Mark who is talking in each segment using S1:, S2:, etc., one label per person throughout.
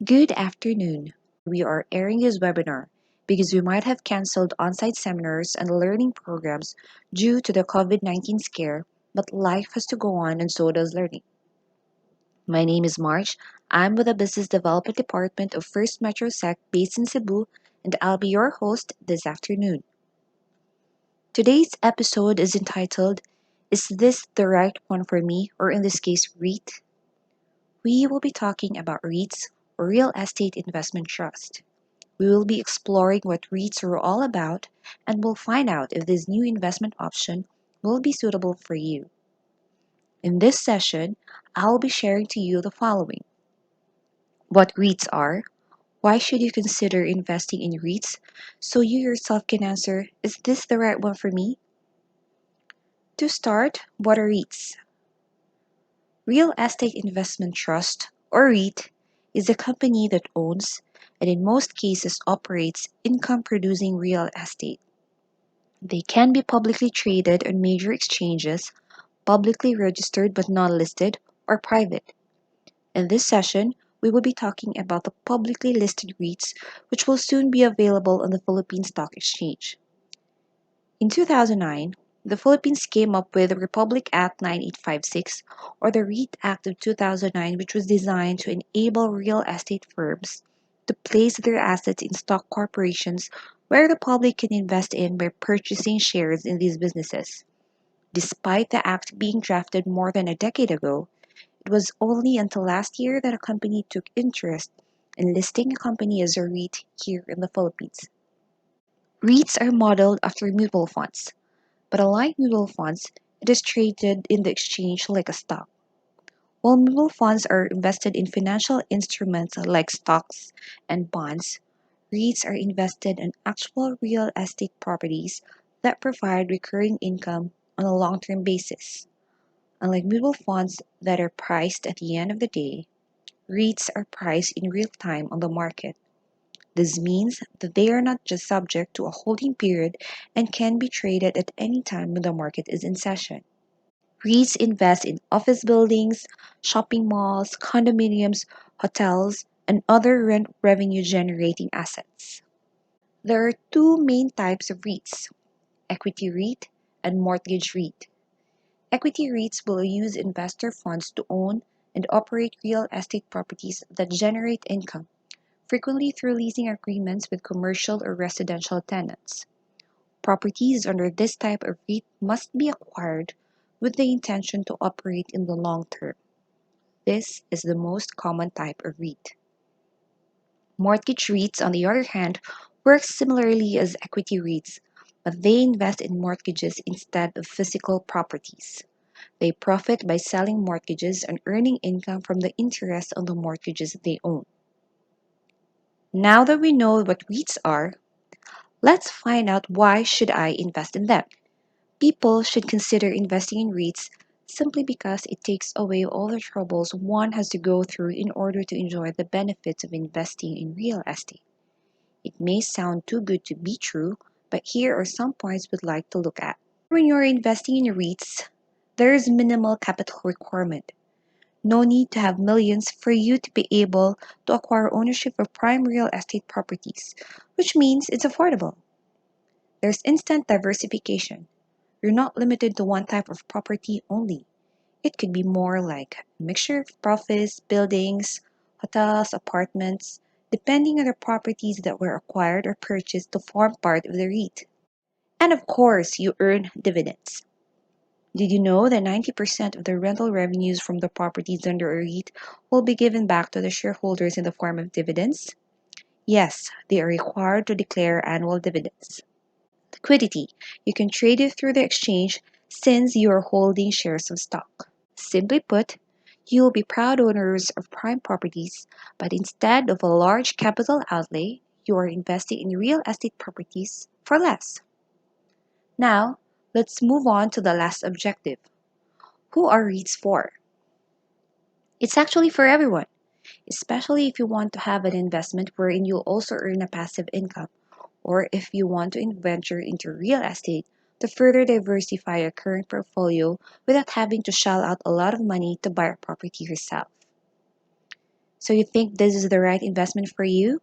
S1: Good afternoon. We are airing this webinar because we might have canceled on-site seminars and learning programs due to the COVID-19 scare, but life has to go on and so does learning. My name is March. I'm with the Business Development Department of FirstMetroSec based in Cebu, and I'll be your host this afternoon. Today's episode is entitled, Is This the Right One for Me? Or in this case, REIT? We will be talking about REITs, or Real Estate Investment Trust. We will be exploring what REITs are all about, and we'll find out if this new investment option will be suitable for you. In this session, I'll be sharing to you the following: what REITs are, why should you consider investing in REITs, so you yourself can answer, is this the right one for me? To start, what are REITs? Real Estate Investment Trust, or REIT, is a company that owns, and in most cases operates, income-producing real estate. They can be publicly traded on major exchanges, publicly registered but not listed, or private. In this session, we will be talking about the publicly listed REITs, which will soon be available on the Philippine Stock Exchange. In 2009, the Philippines came up with the Republic Act 9856, or the REIT Act of 2009, which was designed to enable real estate firms to place their assets in stock corporations where the public can invest in by purchasing shares in these businesses. Despite the act being drafted more than a decade ago, it was only until last year that a company took interest in listing a company as a REIT here in the Philippines. REITs are modeled after mutual funds, but unlike mutual funds, it is traded in the exchange like a stock. While mutual funds are invested in financial instruments like stocks and bonds, REITs are invested in actual real estate properties that provide recurring income on a long-term basis. Unlike mutual funds that are priced at the end of the day, REITs are priced in real time on the market. This means that they are not just subject to a holding period and can be traded at any time when the market is in session. REITs invest in office buildings, shopping malls, condominiums, hotels, and other rent revenue generating assets. There are two main types of REITs: equity REIT and mortgage REIT. Equity REITs will use investor funds to own and operate real estate properties that generate income, frequently through leasing agreements with commercial or residential tenants. Properties under this type of REIT must be acquired with the intention to operate in the long term. This is the most common type of REIT. Mortgage REITs, on the other hand, work similarly as equity REITs, but they invest in mortgages instead of physical properties. They profit by selling mortgages and earning income from the interest on the mortgages they own. Now that we know what REITs are, let's find out why should I invest in them. People should consider investing in REITs simply because it takes away all the troubles one has to go through in order to enjoy the benefits of investing in real estate. It may sound too good to be true, but here are some points we'd like to look at. When you're investing in REITs, there is minimal capital requirement. No need to have millions for you to be able to acquire ownership of prime real estate properties, which means it's affordable. There's instant diversification. You're not limited to one type of property only. It could be more like a mixture of office, buildings, hotels, apartments, depending on the properties that were acquired or purchased to form part of the REIT. And of course, you earn dividends. Did you know that 90% of the rental revenues from the properties under a REIT will be given back to the shareholders in the form of dividends? Yes, they are required to declare annual dividends. Liquidity. You can trade it through the exchange since you are holding shares of stock. Simply put, you will be proud owners of prime properties, but instead of a large capital outlay, you are investing in real estate properties for less. Now, let's move on to the last objective. Who are REITs for? It's actually for everyone, especially if you want to have an investment wherein you'll also earn a passive income, or if you want to venture into real estate to further diversify your current portfolio without having to shell out a lot of money to buy a property yourself. So you think this is the right investment for you?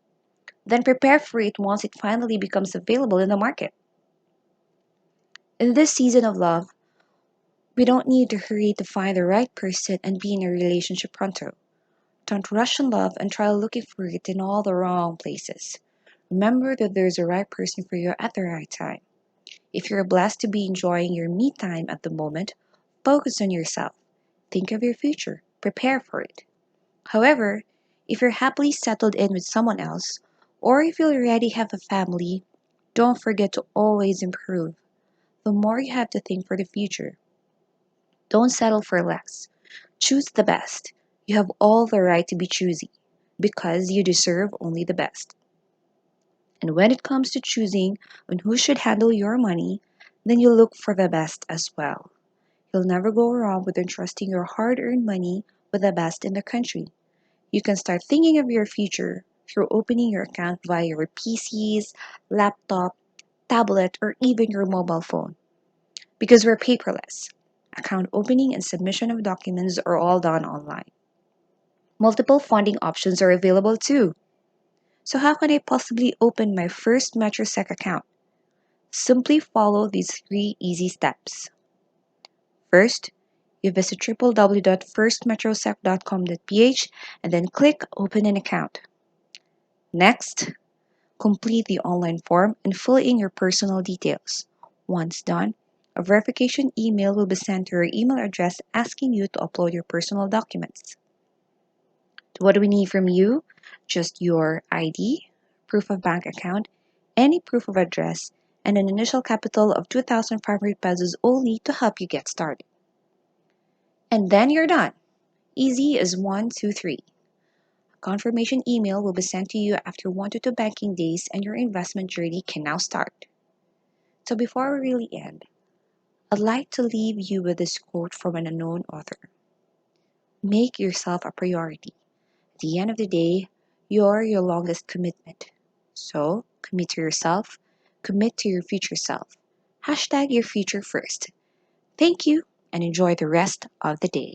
S1: Then prepare for it once it finally becomes available in the market. In this season of love, we don't need to hurry to find the right person and be in a relationship pronto. Don't rush in love and try looking for it in all the wrong places. Remember that there's a right person for you at the right time. If you're blessed to be enjoying your me time at the moment, focus on yourself. Think of your future. Prepare for it. However, if you're happily settled in with someone else, or if you already have a family, don't forget to always improve. The more you have to think for the future. Don't settle for less. Choose the best. You have all the right to be choosy because you deserve only the best. And when it comes to choosing on who should handle your money, then you look for the best as well. You'll never go wrong with entrusting your hard earned money with the best in the country. You can start thinking of your future through opening your account via your PCs, laptop, tablet, or even your mobile phone. Because we're paperless. Account opening and submission of documents are all done online. Multiple funding options are available too. So how can I possibly open my first MetroSec account? Simply follow these three easy steps. First, you visit www.firstmetrosec.com.ph and then click Open an Account. Next, complete the online form and fill in your personal details. Once done, a verification email will be sent to your email address asking you to upload your personal documents. What do we need from you? Just your ID, proof of bank account, any proof of address, and an initial capital of 2,500 pesos only to help you get started. And then you're done. Easy as 1, 2, 3. A confirmation email will be sent to you after 1 to 2 banking days and your investment journey can now start. So before we really end, I'd like to leave you with this quote from an unknown author. Make yourself a priority. At the end of the day, you're your longest commitment. So, commit to yourself, commit to your future self. Hashtag your future first. Thank you and enjoy the rest of the day.